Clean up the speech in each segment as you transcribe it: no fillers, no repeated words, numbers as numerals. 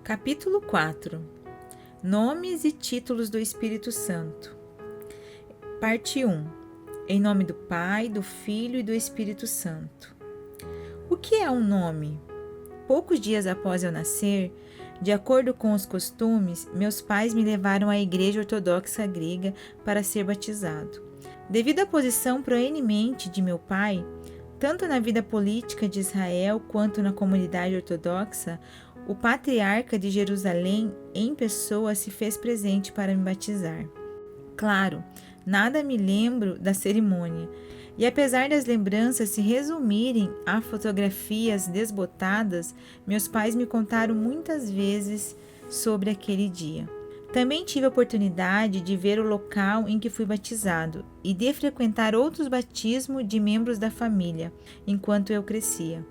Capítulo 4. Nomes e títulos do Espírito Santo. Parte 1. Em nome do Pai, do Filho e do Espírito Santo. O que é um nome? Poucos dias após eu nascer, de acordo com os costumes, meus pais me levaram à Igreja Ortodoxa Grega para ser batizado. Devido à posição proeminente de meu pai, tanto na vida política de Israel quanto na comunidade ortodoxa, o patriarca de Jerusalém em pessoa se fez presente para me batizar. Claro, nada me lembro da cerimônia, e apesar das lembranças se resumirem a fotografias desbotadas, meus pais me contaram muitas vezes sobre aquele dia. Também tive a oportunidade de ver o local em que fui batizado e de frequentar outros batismos de membros da família, enquanto eu crescia.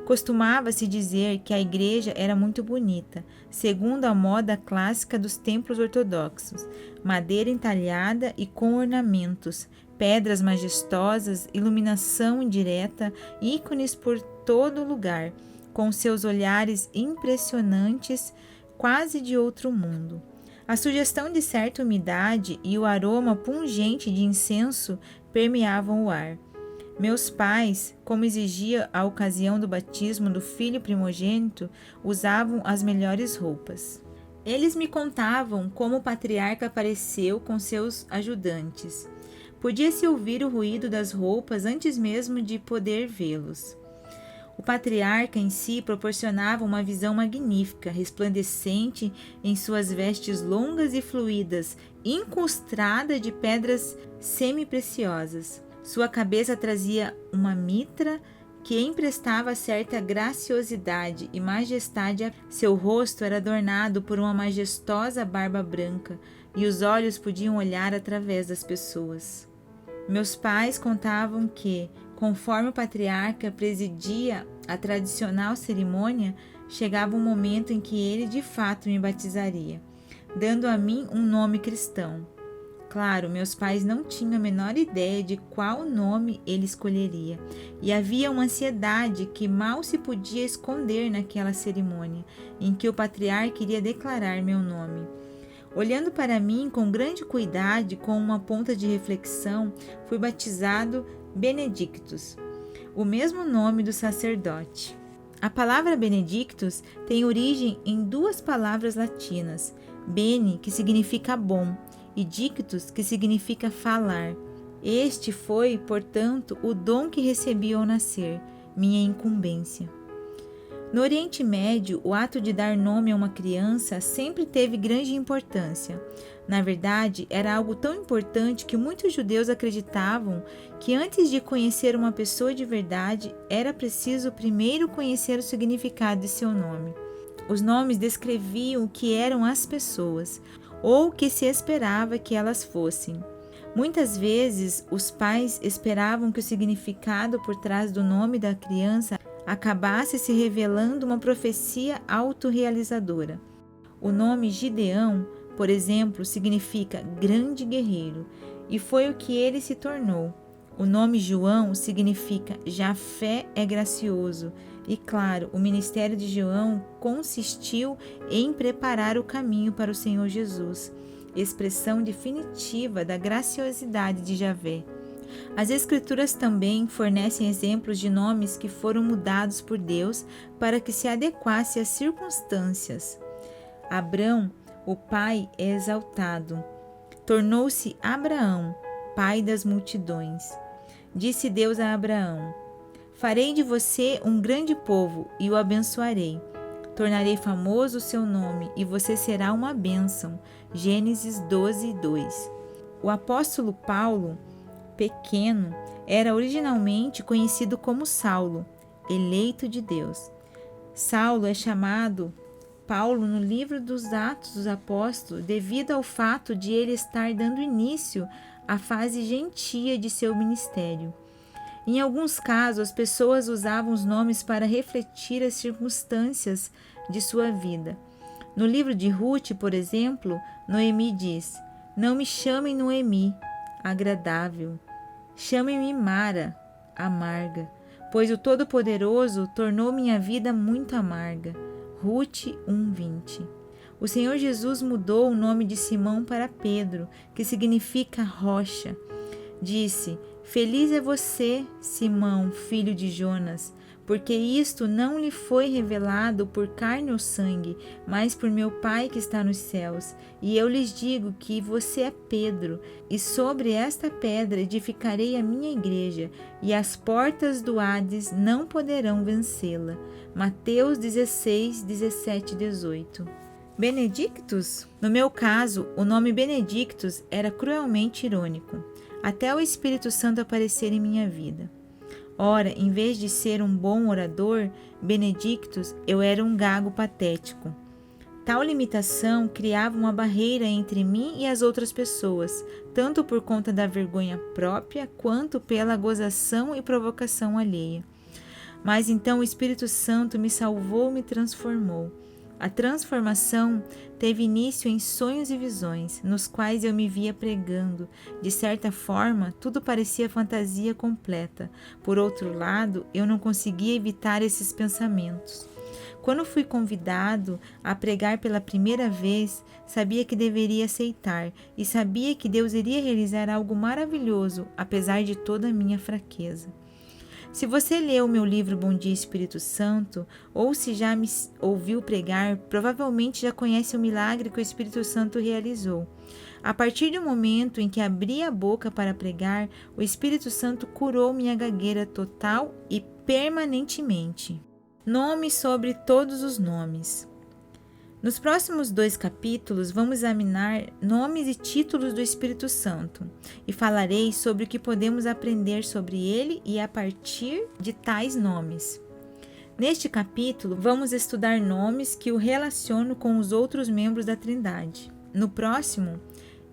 Costumava-se dizer que a igreja era muito bonita, segundo a moda clássica dos templos ortodoxos, madeira entalhada e com ornamentos, pedras majestosas, iluminação indireta, ícones por todo lugar, com seus olhares impressionantes, quase de outro mundo. A sugestão de certa umidade e o aroma pungente de incenso permeavam o ar. Meus pais, como exigia a ocasião do batismo do filho primogênito, usavam as melhores roupas. Eles me contavam como o patriarca apareceu com seus ajudantes. Podia-se ouvir o ruído das roupas antes mesmo de poder vê-los. O patriarca em si proporcionava uma visão magnífica, resplandecente em suas vestes longas e fluídas, incrustada de pedras semi-preciosas. Sua cabeça trazia uma mitra que emprestava certa graciosidade e majestade. Seu rosto era adornado por uma majestosa barba branca e os olhos podiam olhar através das pessoas. Meus pais contavam que, conforme o patriarca presidia a tradicional cerimônia, chegava um momento em que ele de fato me batizaria, dando a mim um nome cristão. Claro, meus pais não tinham a menor ideia de qual nome ele escolheria, e havia uma ansiedade que mal se podia esconder naquela cerimônia, em que o patriarca iria declarar meu nome. Olhando para mim com grande cuidado e com uma ponta de reflexão, fui batizado Benedictus, o mesmo nome do sacerdote. A palavra Benedictus tem origem em duas palavras latinas, bene, que significa bom, e dictus, que significa falar. Este foi, portanto, o dom que recebi ao nascer, minha incumbência. No Oriente Médio, o ato de dar nome a uma criança sempre teve grande importância. Na verdade, era algo tão importante que muitos judeus acreditavam que antes de conhecer uma pessoa de verdade, era preciso primeiro conhecer o significado de seu nome. Os nomes descreviam o que eram as pessoas, ou o que se esperava que elas fossem. Muitas vezes, os pais esperavam que o significado por trás do nome da criança acabasse se revelando uma profecia autorrealizadora. O nome Gideão, por exemplo, significa grande guerreiro, e foi o que ele se tornou. O nome João significa Jafé é gracioso, e claro, o ministério de João consistiu em preparar o caminho para o Senhor Jesus, expressão definitiva da graciosidade de Javé. As Escrituras também fornecem exemplos de nomes que foram mudados por Deus para que se adequasse às circunstâncias. Abrão, o pai, é exaltado. Tornou-se Abraão, pai das multidões. Disse Deus a Abraão: farei de você um grande povo e o abençoarei. Tornarei famoso o seu nome e você será uma bênção. Gênesis 12, 2. O apóstolo Paulo, pequeno, era originalmente conhecido como Saulo, eleito de Deus. Saulo é chamado Paulo no livro dos Atos dos Apóstolos devido ao fato de ele estar dando início à fase gentia de seu ministério. Em alguns casos, as pessoas usavam os nomes para refletir as circunstâncias de sua vida. No livro de Ruth, por exemplo, Noemi diz: não me chamem Noemi, agradável. Chamem-me Mara, amarga, pois o Todo-Poderoso tornou minha vida muito amarga. Ruth 1:20. O Senhor Jesus mudou o nome de Simão para Pedro, que significa rocha. Disse: Feliz é você, Simão, filho de Jonas, porque isto não lhe foi revelado por carne ou sangue, mas por meu Pai que está nos céus. E eu lhes digo que você é Pedro, e sobre esta pedra edificarei a minha igreja, e as portas do Hades não poderão vencê-la. Mateus 16, 17 e 18. Benedictus? No meu caso, o nome Benedictus era cruelmente irônico, até o Espírito Santo aparecer em minha vida. Ora, em vez de ser um bom orador, Benedictus, eu era um gago patético. Tal limitação criava uma barreira entre mim e as outras pessoas, tanto por conta da vergonha própria, quanto pela gozação e provocação alheia. Mas então o Espírito Santo me salvou, me transformou. A transformação teve início em sonhos e visões, nos quais eu me via pregando. De certa forma, tudo parecia fantasia completa. Por outro lado, eu não conseguia evitar esses pensamentos. Quando fui convidado a pregar pela primeira vez, sabia que deveria aceitar e sabia que Deus iria realizar algo maravilhoso, apesar de toda a minha fraqueza. Se você leu meu livro Bom Dia Espírito Santo, ou se já me ouviu pregar, provavelmente já conhece o milagre que o Espírito Santo realizou. A partir do momento em que abri a boca para pregar, o Espírito Santo curou minha gagueira total e permanentemente. Nome sobre todos os nomes. Nos próximos 2 capítulos, vamos examinar nomes e títulos do Espírito Santo e falarei sobre o que podemos aprender sobre ele e a partir de tais nomes. Neste capítulo, vamos estudar nomes que o relacionam com os outros membros da Trindade. No próximo,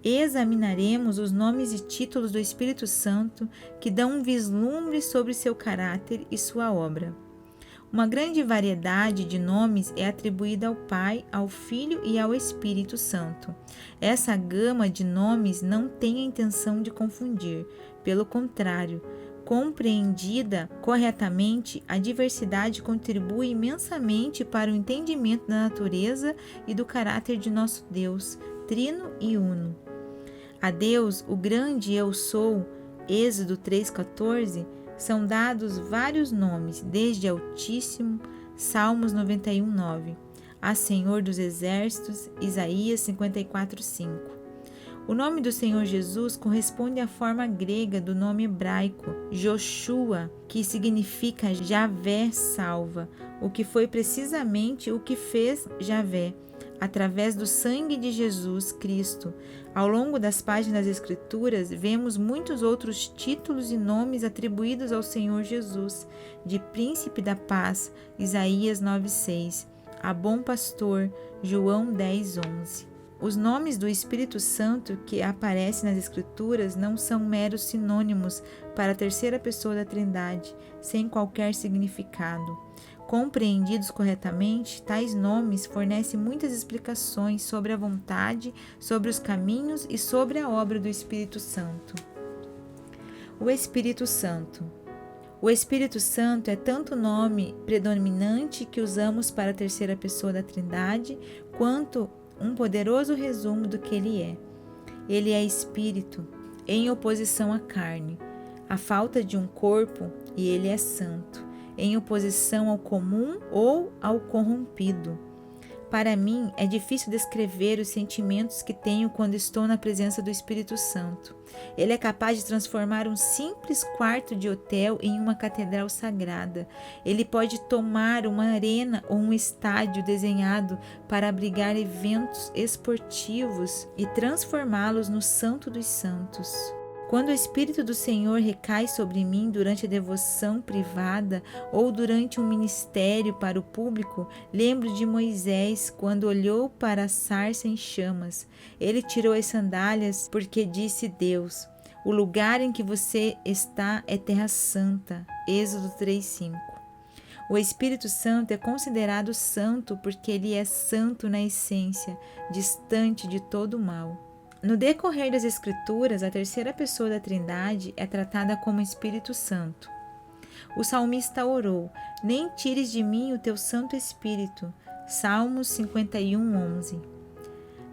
examinaremos os nomes e títulos do Espírito Santo que dão um vislumbre sobre seu caráter e sua obra. Uma grande variedade de nomes é atribuída ao Pai, ao Filho e ao Espírito Santo. Essa gama de nomes não tem a intenção de confundir, pelo contrário, compreendida corretamente, a diversidade contribui imensamente para o entendimento da natureza e do caráter de nosso Deus, trino e uno. A Deus, o grande Eu Sou, Êxodo 3,14, são dados vários nomes, desde Altíssimo, Salmos 91:9, a Senhor dos Exércitos, Isaías 54:5. O nome do Senhor Jesus corresponde à forma grega do nome hebraico, Joshua, que significa Javé salva, o que foi precisamente o que fez Javé, através do sangue de Jesus Cristo. Ao longo das páginas das Escrituras, vemos muitos outros títulos e nomes atribuídos ao Senhor Jesus, de Príncipe da Paz, Isaías 9:6, a Bom Pastor, João 10:11. Os nomes do Espírito Santo que aparecem nas Escrituras não são meros sinônimos para a terceira pessoa da Trindade, sem qualquer significado. Compreendidos corretamente, tais nomes fornecem muitas explicações sobre a vontade, sobre os caminhos e sobre a obra do Espírito Santo. O Espírito Santo. O Espírito Santo é tanto o nome predominante que usamos para a terceira pessoa da Trindade, quanto um poderoso resumo do que ele é. Ele é Espírito, em oposição à carne, a falta de um corpo, e ele é santo, em oposição ao comum ou ao corrompido. Para mim, é difícil descrever os sentimentos que tenho quando estou na presença do Espírito Santo. Ele é capaz de transformar um simples quarto de hotel em uma catedral sagrada. Ele pode tomar uma arena ou um estádio desenhado para abrigar eventos esportivos e transformá-los no Santo dos Santos. Quando o Espírito do Senhor recai sobre mim durante a devoção privada ou durante um ministério para o público, lembro de Moisés quando olhou para a sarça em chamas. Ele tirou as sandálias porque disse Deus: "O lugar em que você está é terra santa." Êxodo 3:5. O Espírito Santo é considerado santo porque ele é santo na essência, distante de todo o mal. No decorrer das Escrituras, a terceira pessoa da Trindade é tratada como Espírito Santo. O salmista orou: "Nem tires de mim o teu Santo Espírito." Salmos 51:11.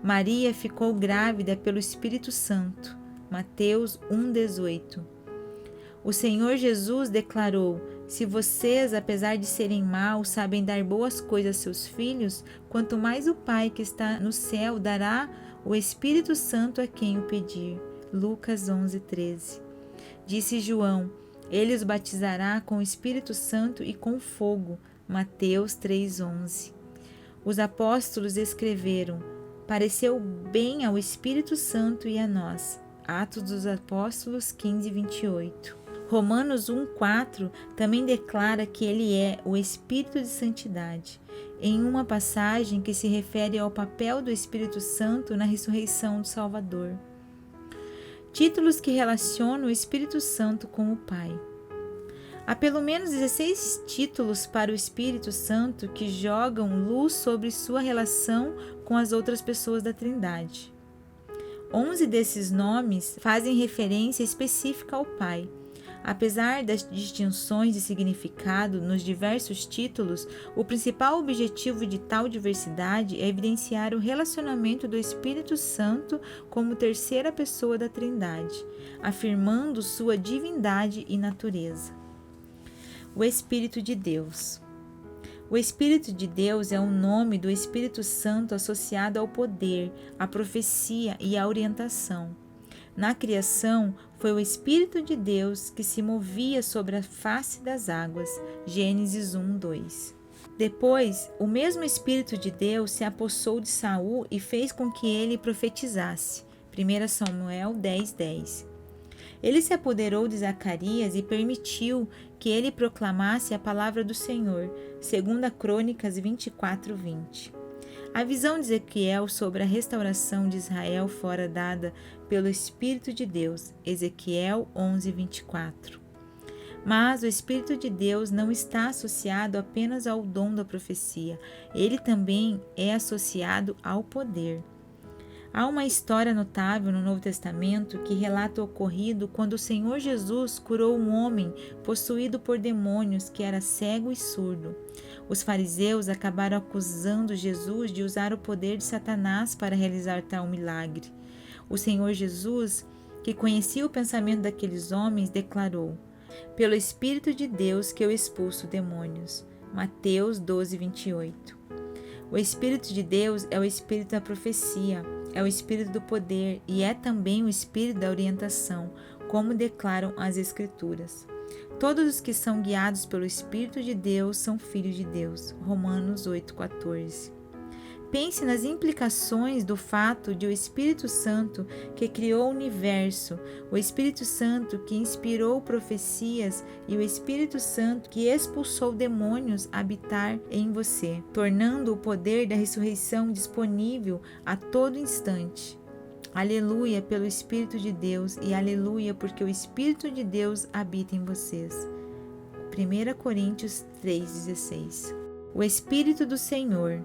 Maria ficou grávida pelo Espírito Santo. Mateus 1:18. O Senhor Jesus declarou: se vocês, apesar de serem maus, sabem dar boas coisas a seus filhos, quanto mais o Pai que está no céu dará o Espírito Santo a quem o pedir. Lucas 11:13. Disse João: ele os batizará com o Espírito Santo e com fogo. Mateus 3:11. Os apóstolos escreveram: pareceu bem ao Espírito Santo e a nós. Atos dos Apóstolos 15:28. Romanos 1:4 também declara que ele é o Espírito de Santidade, em uma passagem que se refere ao papel do Espírito Santo na ressurreição do Salvador. Títulos que relacionam o Espírito Santo com o Pai. Há pelo menos 16 títulos para o Espírito Santo que jogam luz sobre sua relação com as outras pessoas da Trindade. 11 desses nomes fazem referência específica ao Pai. Apesar das distinções de significado nos diversos títulos, o principal objetivo de tal diversidade é evidenciar o relacionamento do Espírito Santo como terceira pessoa da Trindade, afirmando sua divindade e natureza. O Espírito de Deus. O Espírito de Deus é o nome do Espírito Santo associado ao poder, à profecia e à orientação. Na criação, foi o Espírito de Deus que se movia sobre a face das águas. Gênesis 1:2. Depois, o mesmo Espírito de Deus se apossou de Saul e fez com que ele profetizasse. 1 Samuel 10:10. Ele se apoderou de Zacarias e permitiu que ele proclamasse a palavra do Senhor. 2 Crônicas 24:20. A visão de Ezequiel sobre a restauração de Israel fora dada pelo Espírito de Deus, Ezequiel 11:24. Mas o Espírito de Deus não está associado apenas ao dom da profecia, ele também é associado ao poder. Há uma história notável no Novo Testamento que relata o ocorrido quando o Senhor Jesus curou um homem possuído por demônios que era cego e surdo. Os fariseus acabaram acusando Jesus de usar o poder de Satanás para realizar tal milagre. O Senhor Jesus, que conhecia o pensamento daqueles homens, declarou: pelo Espírito de Deus que eu expulso demônios. Mateus 12:28. O Espírito de Deus é o Espírito da profecia, é o Espírito do poder e é também o Espírito da orientação, como declaram as Escrituras. Todos os que são guiados pelo Espírito de Deus são filhos de Deus. Romanos 8:14. Pense nas implicações do fato de o Espírito Santo que criou o universo, o Espírito Santo que inspirou profecias e o Espírito Santo que expulsou demônios habitar em você, tornando o poder da ressurreição disponível a todo instante. Aleluia pelo Espírito de Deus e aleluia porque o Espírito de Deus habita em vocês. 1 Coríntios 3:16. O Espírito do Senhor.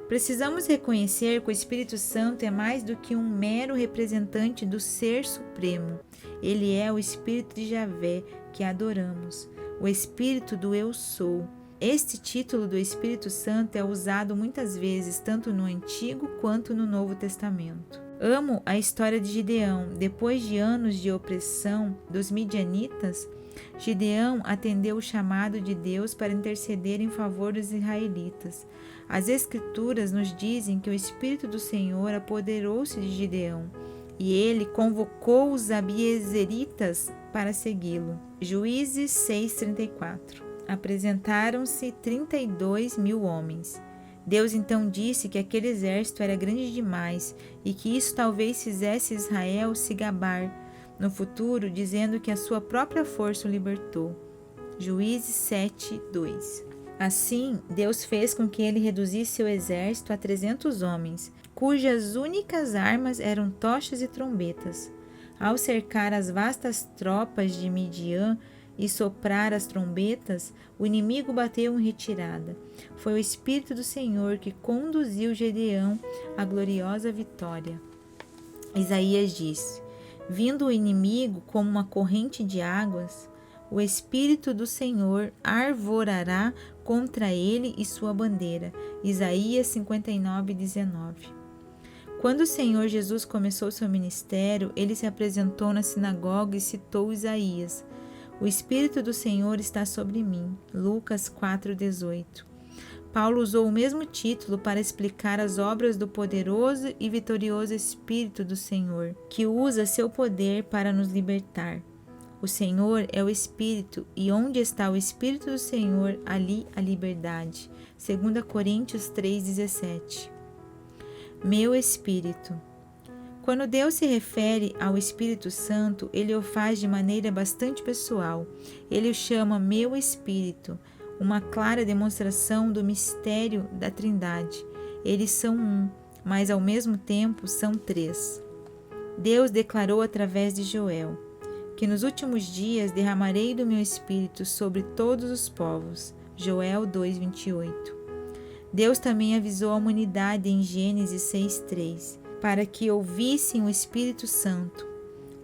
Precisamos reconhecer que o Espírito Santo é mais do que um mero representante do Ser Supremo. Ele é o Espírito de Javé que adoramos, o Espírito do Eu Sou. Este título do Espírito Santo é usado muitas vezes tanto no Antigo quanto no Novo Testamento. Amo a história de Gideão. Depois de anos de opressão dos midianitas, Gideão atendeu o chamado de Deus para interceder em favor dos israelitas. As Escrituras nos dizem que o Espírito do Senhor apoderou-se de Gideão e ele convocou os abiezeritas para segui-lo. Juízes 6:34. Apresentaram-se 32.000 homens. Deus então disse que aquele exército era grande demais e que isso talvez fizesse Israel se gabar no futuro, dizendo que a sua própria força o libertou. Juízes 7:2. Assim, Deus fez com que ele reduzisse seu exército a 300 homens, cujas únicas armas eram tochas e trombetas. Ao cercar as vastas tropas de Midian e soprar as trombetas, o inimigo bateu em retirada. Foi o Espírito do Senhor que conduziu Gedeão à gloriosa vitória. Isaías disse: vindo o inimigo como uma corrente de águas, o Espírito do Senhor arvorará contra ele e sua bandeira. Isaías 59:19. Quando o Senhor Jesus começou seu ministério, ele se apresentou na sinagoga e citou Isaías. O Espírito do Senhor está sobre mim. Lucas 4:18. Paulo usou o mesmo título para explicar as obras do poderoso e vitorioso Espírito do Senhor, que usa seu poder para nos libertar. O Senhor é o Espírito, e onde está o Espírito do Senhor, ali a liberdade. 2 Coríntios 3:17. Meu Espírito. Quando Deus se refere ao Espírito Santo, ele o faz de maneira bastante pessoal. Ele o chama Meu Espírito, uma clara demonstração do mistério da Trindade. Eles são um, mas ao mesmo tempo são três. Deus declarou através de Joel que nos últimos dias derramarei do meu Espírito sobre todos os povos. Joel 2:28. Deus também avisou a humanidade em Gênesis 6:3, para que ouvissem o Espírito Santo.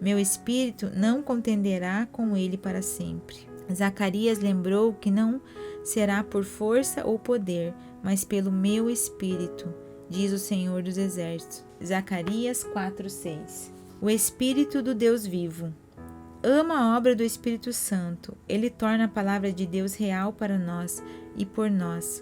Meu Espírito não contenderá com ele para sempre. Zacarias lembrou que não será por força ou poder, mas pelo meu Espírito, diz o Senhor dos Exércitos. Zacarias 4:6. O Espírito do Deus vivo. Amo a obra do Espírito Santo. Ele torna a palavra de Deus real para nós e por nós.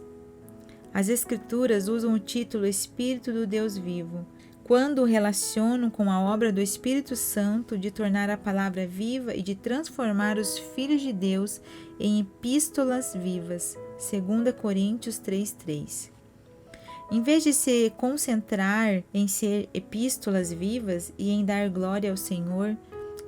As Escrituras usam o título Espírito do Deus vivo, quando o relacionam com a obra do Espírito Santo de tornar a palavra viva e de transformar os filhos de Deus em epístolas vivas. 2 Coríntios 3:3. Em vez de se concentrar em ser epístolas vivas e em dar glória ao Senhor,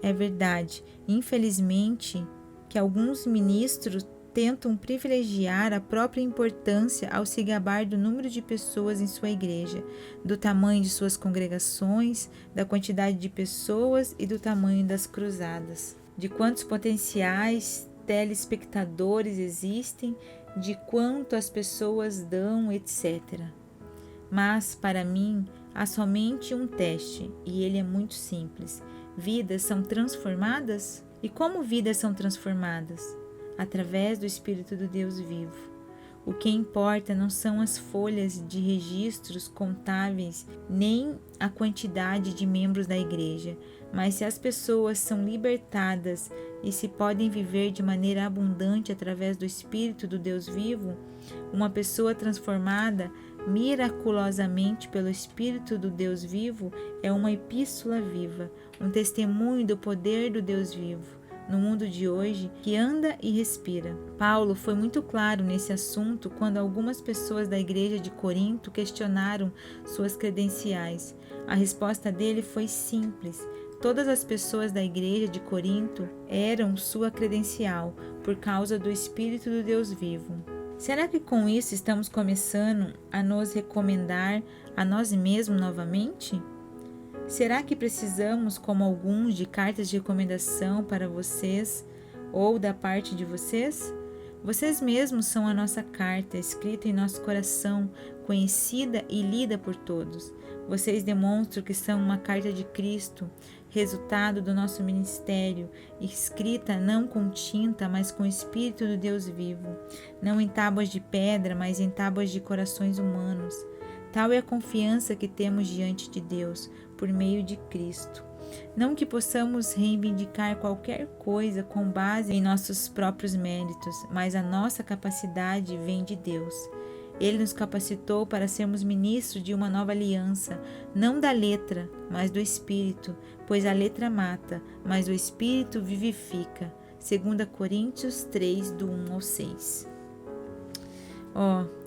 é verdade, infelizmente, que alguns ministros tentam privilegiar a própria importância ao se gabar do número de pessoas em sua igreja, do tamanho de suas congregações, da quantidade de pessoas e do tamanho das cruzadas, de quantos potenciais telespectadores existem, de quanto as pessoas dão, etc. Mas, para mim, há somente um teste, e ele é muito simples. Vidas são transformadas? E como vidas são transformadas? Através do Espírito do Deus vivo. O que importa não são as folhas de registros contáveis, nem a quantidade de membros da igreja, mas se as pessoas são libertadas e se podem viver de maneira abundante através do Espírito do Deus vivo. Uma pessoa transformada miraculosamente pelo Espírito do Deus vivo é uma epístola viva, um testemunho do poder do Deus vivo no mundo de hoje que anda e respira. Paulo foi muito claro nesse assunto quando algumas pessoas da igreja de Corinto questionaram suas credenciais. A resposta dele foi simples. Todas as pessoas da igreja de Corinto eram sua credencial por causa do Espírito do Deus vivo. Será que com isso estamos começando a nos recomendar a nós mesmos novamente? Será que precisamos, como alguns, de cartas de recomendação para vocês ou da parte de vocês? Vocês mesmos são a nossa carta, escrita em nosso coração, conhecida e lida por todos. Vocês demonstram que são uma carta de Cristo, resultado do nosso ministério, escrita não com tinta, mas com o Espírito do Deus vivo, não em tábuas de pedra, mas em tábuas de corações humanos. Tal é a confiança que temos diante de Deus, por meio de Cristo. Não que possamos reivindicar qualquer coisa com base em nossos próprios méritos, mas a nossa capacidade vem de Deus. Ele nos capacitou para sermos ministros de uma nova aliança, não da letra, mas do Espírito, pois a letra mata, mas o Espírito vivifica. 2 Coríntios 3, do 1 ao 6.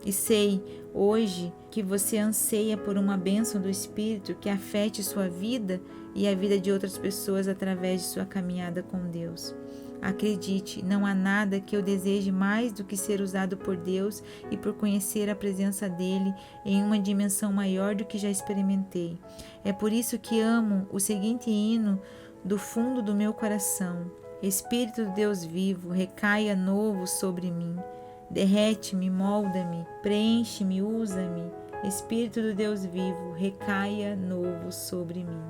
E sei hoje que você anseia por uma bênção do Espírito que afete sua vida e a vida de outras pessoas através de sua caminhada com Deus. Acredite, não há nada que eu deseje mais do que ser usado por Deus e por conhecer a presença dele em uma dimensão maior do que já experimentei. É por isso que amo o seguinte hino do fundo do meu coração. Espírito do Deus vivo, recaia novo sobre mim. Derrete-me, molda-me, preenche-me, usa-me. Espírito do Deus vivo, recaia novo sobre mim.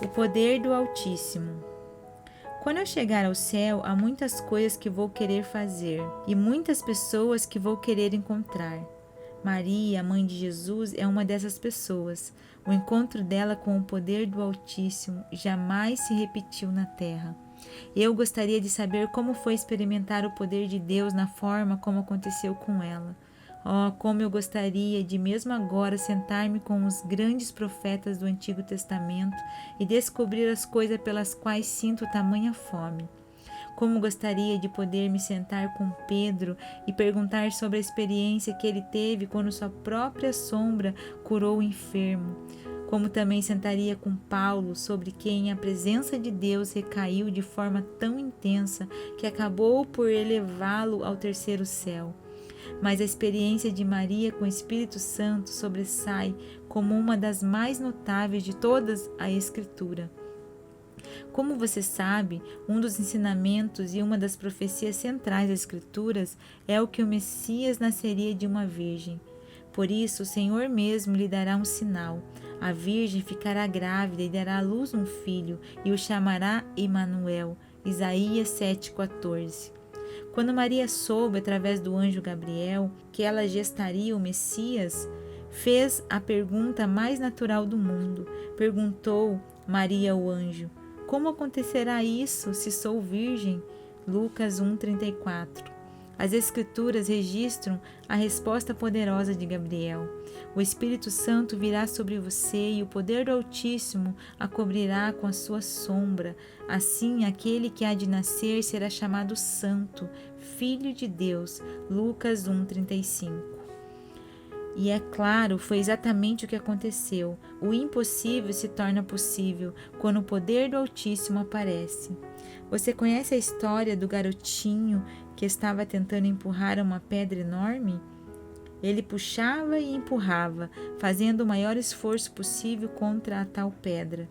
O poder do Altíssimo. Quando eu chegar ao céu, há muitas coisas que vou querer fazer e muitas pessoas que vou querer encontrar. Maria, a mãe de Jesus, é uma dessas pessoas. O encontro dela com o poder do Altíssimo jamais se repetiu na terra. Eu gostaria de saber como foi experimentar o poder de Deus na forma como aconteceu com ela. Oh, como eu gostaria de, mesmo agora, sentar-me com os grandes profetas do Antigo Testamento e descobrir as coisas pelas quais sinto tamanha fome. Como gostaria de poder me sentar com Pedro e perguntar sobre a experiência que ele teve quando sua própria sombra curou o enfermo. Como também sentaria com Paulo, sobre quem a presença de Deus recaiu de forma tão intensa que acabou por elevá-lo ao terceiro céu. Mas a experiência de Maria com o Espírito Santo sobressai como uma das mais notáveis de todas a Escritura. Como você sabe, um dos ensinamentos e uma das profecias centrais das Escrituras é o que o Messias nasceria de uma virgem. Por isso, o Senhor mesmo lhe dará um sinal. A virgem ficará grávida e dará à luz um filho, e o chamará Emanuel. Isaías 7,14. Quando Maria soube, através do anjo Gabriel, que ela gestaria o Messias, fez a pergunta mais natural do mundo. Perguntou Maria ao anjo: como acontecerá isso se sou virgem? Lucas 1,34. As Escrituras registram a resposta poderosa de Gabriel. O Espírito Santo virá sobre você e o poder do Altíssimo a cobrirá com a sua sombra. Assim, aquele que há de nascer será chamado Santo, Filho de Deus. Lucas 1,35. E é claro, foi exatamente o que aconteceu. O impossível se torna possível quando o poder do Altíssimo aparece. Você conhece a história do garotinho que estava tentando empurrar uma pedra enorme? Ele puxava e empurrava, fazendo o maior esforço possível contra a tal pedra.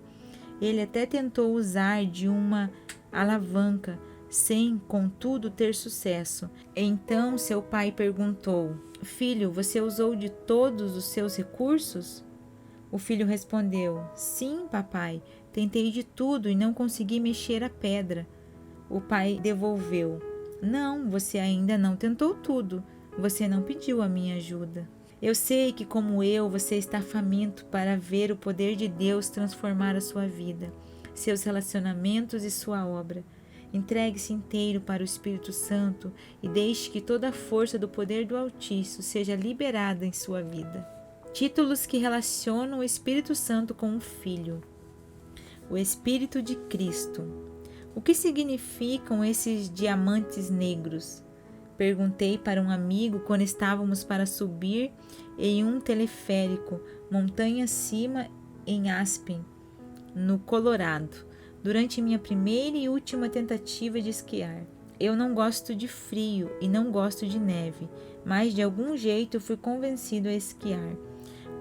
Ele até tentou usar de uma alavanca, sem, contudo, ter sucesso. Então seu pai perguntou: filho, você usou de todos os seus recursos? O filho respondeu: sim, papai, tentei de tudo e não consegui mexer a pedra. O pai devolveu: não, você ainda não tentou tudo. Você não pediu a minha ajuda. Eu sei que, como eu, você está faminto para ver o poder de Deus transformar a sua vida, seus relacionamentos e sua obra. Entregue-se inteiro para o Espírito Santo e deixe que toda a força do poder do Altíssimo seja liberada em sua vida. Títulos que relacionam o Espírito Santo com o Filho. O Espírito de Cristo. O que significam esses diamantes negros? Perguntei para um amigo quando estávamos para subir em um teleférico, montanha acima em Aspen, no Colorado, durante minha primeira e última tentativa de esquiar. Eu não gosto de frio e não gosto de neve, mas de algum jeito eu fui convencido a esquiar.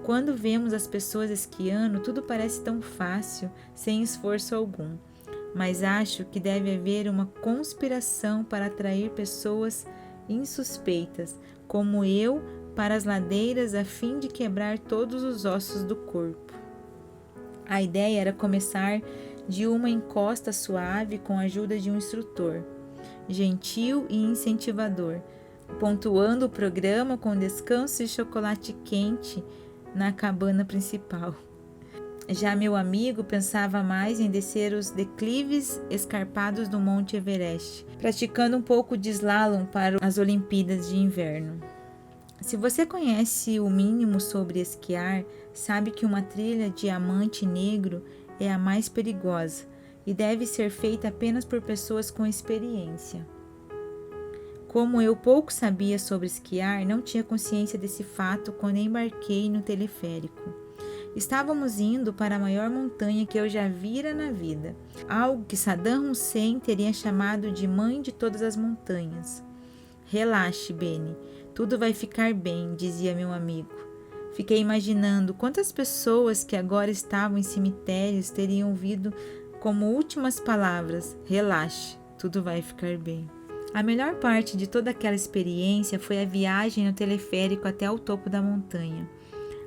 Quando vemos as pessoas esquiando, tudo parece tão fácil, sem esforço algum. Mas acho que deve haver uma conspiração para atrair pessoas insuspeitas, como eu, para as ladeiras a fim de quebrar todos os ossos do corpo. A ideia era começar de uma encosta suave com a ajuda de um instrutor, gentil e incentivador, pontuando o programa com descanso e chocolate quente na cabana principal. Já meu amigo pensava mais em descer os declives escarpados do Monte Everest, praticando um pouco de slalom para as Olimpíadas de Inverno. Se você conhece o mínimo sobre esquiar, sabe que uma trilha diamante negro é a mais perigosa e deve ser feita apenas por pessoas com experiência. Como eu pouco sabia sobre esquiar, não tinha consciência desse fato quando embarquei no teleférico. Estávamos indo para a maior montanha que eu já vira na vida, algo que Saddam Hussein teria chamado de mãe de todas as montanhas. Relaxe, Benny, tudo vai ficar bem, dizia meu amigo. Fiquei imaginando quantas pessoas que agora estavam em cemitérios teriam ouvido como últimas palavras: relaxe, tudo vai ficar bem. A melhor parte de toda aquela experiência foi a viagem no teleférico até o topo da montanha.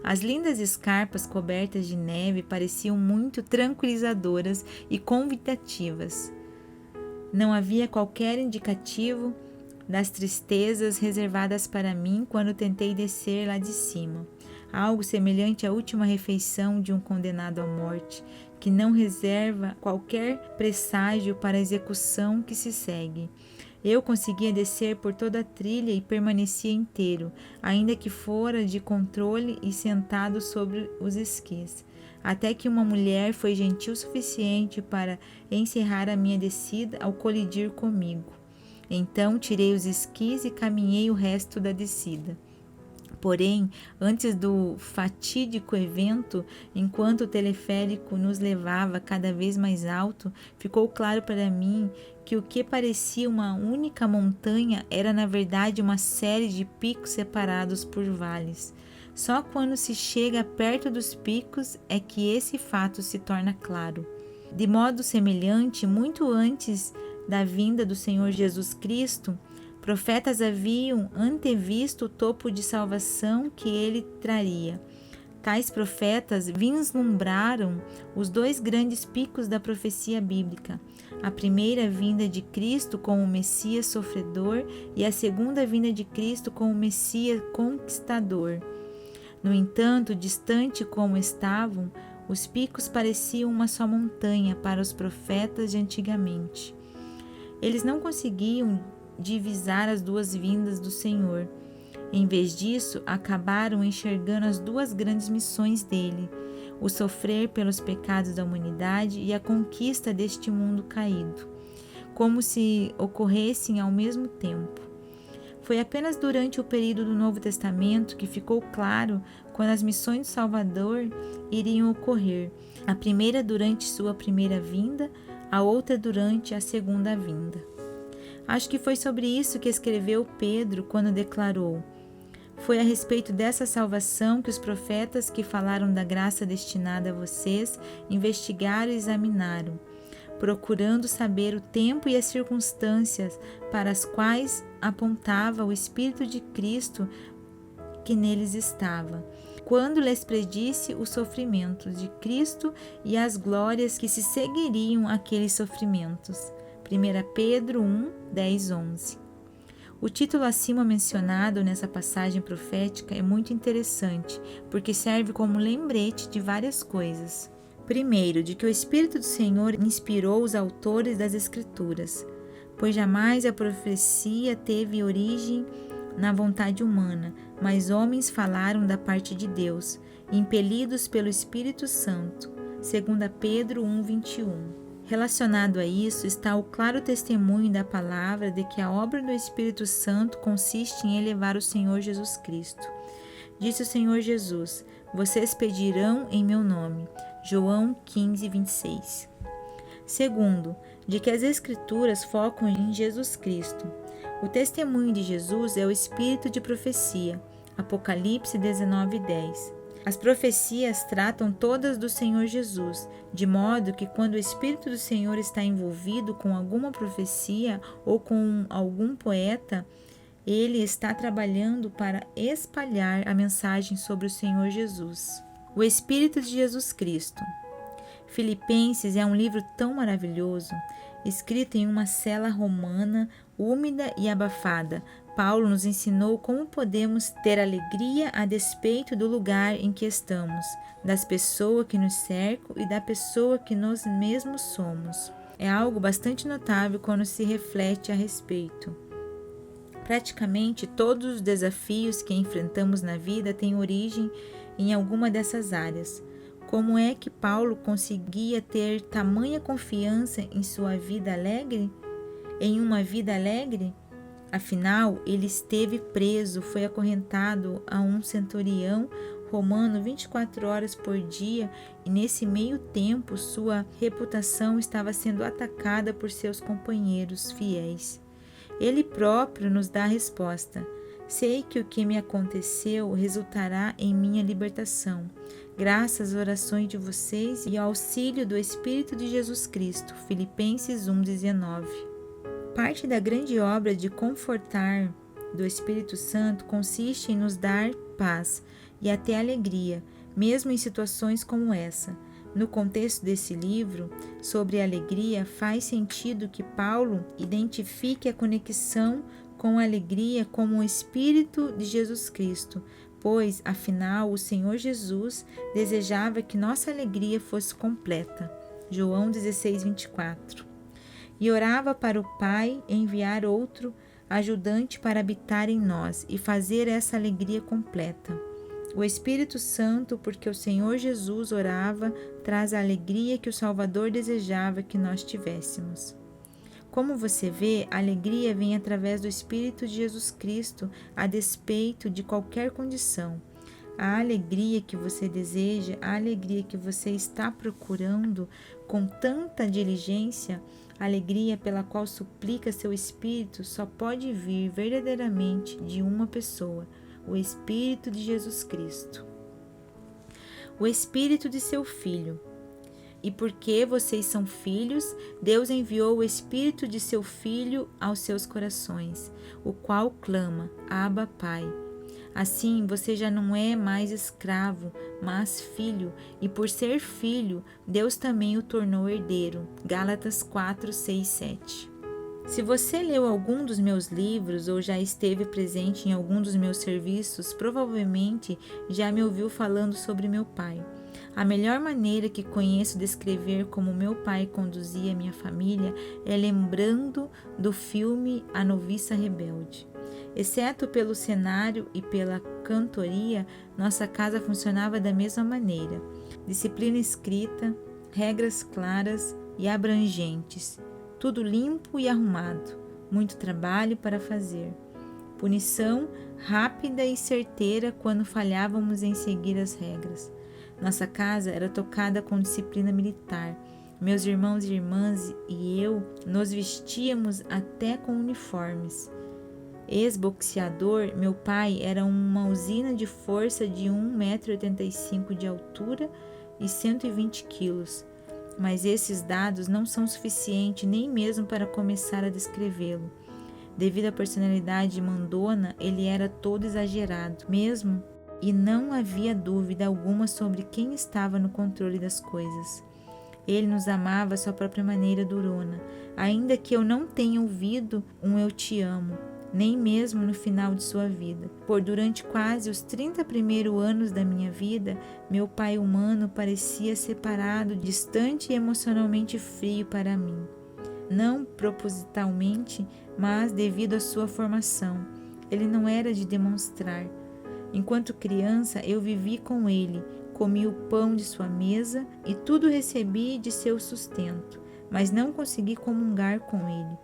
As lindas escarpas cobertas de neve pareciam muito tranquilizadoras e convidativas. Não havia qualquer indicativo das tristezas reservadas para mim quando tentei descer lá de cima. Algo semelhante à última refeição de um condenado à morte, que não reserva qualquer presságio para a execução que se segue. Eu conseguia descer por toda a trilha e permanecia inteiro, ainda que fora de controle e sentado sobre os esquis, até que uma mulher foi gentil o suficiente para encerrar a minha descida ao colidir comigo. Então tirei os esquis e caminhei o resto da descida. Porém, antes do fatídico evento, enquanto o teleférico nos levava cada vez mais alto, ficou claro para mim que o que parecia uma única montanha era na verdade uma série de picos separados por vales. Só quando se chega perto dos picos é que esse fato se torna claro. De modo semelhante, muito antes da vinda do Senhor Jesus Cristo, profetas haviam antevisto o topo de salvação que ele traria. Tais profetas vislumbraram os dois grandes picos da profecia bíblica: a primeira vinda de Cristo como Messias sofredor e a segunda vinda de Cristo como Messias conquistador. No entanto, distante como estavam, os picos pareciam uma só montanha para os profetas de antigamente. Eles não conseguiam divisar as duas vindas do Senhor. Em vez disso, acabaram enxergando as duas grandes missões dele: o sofrer pelos pecados da humanidade e a conquista deste mundo caído, como se ocorressem ao mesmo tempo. Foi apenas durante o período do Novo Testamento que ficou claro quando as missões do Salvador iriam ocorrer: a primeira durante sua primeira vinda, a outra durante a segunda vinda. Acho que foi sobre isso que escreveu Pedro quando declarou: foi a respeito dessa salvação que os profetas que falaram da graça destinada a vocês investigaram e examinaram, procurando saber o tempo e as circunstâncias para as quais apontava o Espírito de Cristo que neles estava, quando lhes predisse os sofrimentos de Cristo e as glórias que se seguiriam àqueles sofrimentos. 1 Pedro 1, 10, 11. O título acima mencionado nessa passagem profética é muito interessante, porque serve como lembrete de várias coisas. Primeiro, de que o Espírito do Senhor inspirou os autores das Escrituras, pois jamais a profecia teve origem na vontade humana, mas homens falaram da parte de Deus, impelidos pelo Espírito Santo. 2 Pedro 1, 21. Relacionado a isso está o claro testemunho da palavra de que a obra do Espírito Santo consiste em elevar o Senhor Jesus Cristo. Disse o Senhor Jesus: vocês pedirão em meu nome. João 15, 26. Segundo, de que as Escrituras focam em Jesus Cristo. O testemunho de Jesus é o espírito de profecia. Apocalipse 19, 10. As profecias tratam todas do Senhor Jesus, de modo que quando o Espírito do Senhor está envolvido com alguma profecia ou com algum poeta, ele está trabalhando para espalhar a mensagem sobre o Senhor Jesus. O Espírito de Jesus Cristo. Filipenses é um livro tão maravilhoso, escrito em uma cela romana, úmida e abafada. Paulo nos ensinou como podemos ter alegria a despeito do lugar em que estamos, das pessoas que nos cercam e da pessoa que nós mesmos somos. É algo bastante notável quando se reflete a respeito. Praticamente todos os desafios que enfrentamos na vida têm origem em alguma dessas áreas. Como é que Paulo conseguia ter tamanha confiança em sua vida alegre? Em uma vida alegre? Afinal, ele esteve preso, foi acorrentado a um centurião romano 24 horas por dia e nesse meio tempo sua reputação estava sendo atacada por seus companheiros fiéis. Ele próprio nos dá a resposta: sei que o que me aconteceu resultará em minha libertação, graças às orações de vocês e ao auxílio do Espírito de Jesus Cristo. Filipenses 1,19. Parte da grande obra de confortar do Espírito Santo consiste em nos dar paz e até alegria, mesmo em situações como essa. No contexto desse livro, sobre alegria, faz sentido que Paulo identifique a conexão com a alegria como o Espírito de Jesus Cristo, pois, afinal, o Senhor Jesus desejava que nossa alegria fosse completa. João 16, 24. E orava para o Pai enviar outro ajudante para habitar em nós e fazer essa alegria completa. O Espírito Santo, porque o Senhor Jesus orava, traz a alegria que o Salvador desejava que nós tivéssemos. Como você vê, a alegria vem através do Espírito de Jesus Cristo, a despeito de qualquer condição. A alegria que você deseja, a alegria que você está procurando com tanta diligência, a alegria pela qual suplica seu espírito, só pode vir verdadeiramente de uma pessoa, o Espírito de Jesus Cristo. O Espírito de seu Filho. E porque vocês são filhos, Deus enviou o Espírito de seu Filho aos seus corações, o qual clama, Abba, Pai. Assim, você já não é mais escravo, mas filho, e por ser filho, Deus também o tornou herdeiro. Gálatas 4, 6, 7. Se você leu algum dos meus livros ou já esteve presente em algum dos meus serviços, provavelmente já me ouviu falando sobre meu pai. A melhor maneira que conheço de descrever como meu pai conduzia minha família é lembrando do filme A Noviça Rebelde. Exceto pelo cenário e pela cantoria, nossa casa funcionava da mesma maneira. Disciplina escrita, regras claras e abrangentes, tudo limpo e arrumado, muito trabalho para fazer. Punição rápida e certeira quando falhávamos em seguir as regras. Nossa casa era tocada com disciplina militar. Meus irmãos e irmãs e eu nos vestíamos até com uniformes. Ex-boxeador, meu pai era uma usina de força de 1,85 m de altura e 120 quilos. Mas esses dados não são suficientes nem mesmo para começar a descrevê-lo. Devido à personalidade mandona, ele era todo exagerado, mesmo, e não havia dúvida alguma sobre quem estava no controle das coisas. Ele nos amava à sua própria maneira durona, ainda que eu não tenha ouvido um eu te amo, nem mesmo no final de sua vida. Por durante quase os 30 primeiros anos da minha vida, meu pai humano parecia separado, distante e emocionalmente frio para mim. Não propositalmente, mas devido à sua formação. Ele não era de demonstrar. Enquanto criança, eu vivi com ele, comi o pão de sua mesa e tudo recebi de seu sustento, mas não consegui comungar com ele.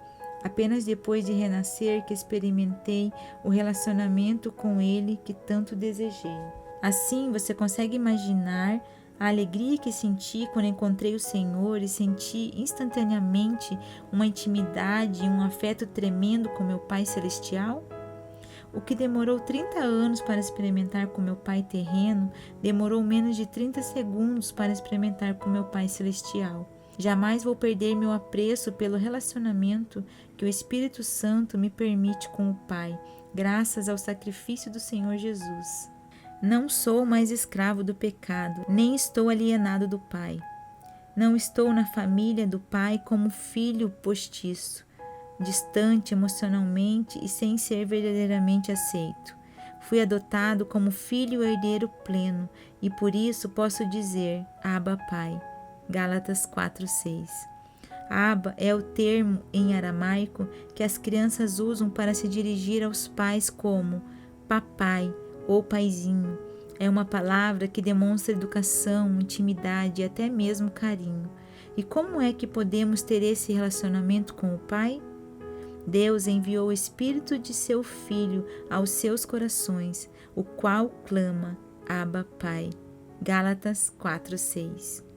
Apenas depois de renascer que experimentei o relacionamento com ele que tanto desejei. Assim, você consegue imaginar a alegria que senti quando encontrei o Senhor e senti instantaneamente uma intimidade e um afeto tremendo com meu Pai Celestial? O que demorou 30 anos para experimentar com meu Pai terreno, demorou menos de 30 segundos para experimentar com meu Pai Celestial. Jamais vou perder meu apreço pelo relacionamento que o Espírito Santo me permite com o Pai, graças ao sacrifício do Senhor Jesus. Não sou mais escravo do pecado, nem estou alienado do Pai. Não estou na família do Pai como filho postiço, distante emocionalmente e sem ser verdadeiramente aceito. Fui adotado como filho herdeiro pleno e por isso posso dizer, Abba, Pai. Gálatas 4:6. Abba é o termo em aramaico que as crianças usam para se dirigir aos pais como papai ou paizinho. É uma palavra que demonstra educação, intimidade e até mesmo carinho. E como é que podemos ter esse relacionamento com o Pai? Deus enviou o Espírito de seu Filho aos seus corações, o qual clama, Abba, Pai. Gálatas 4:6.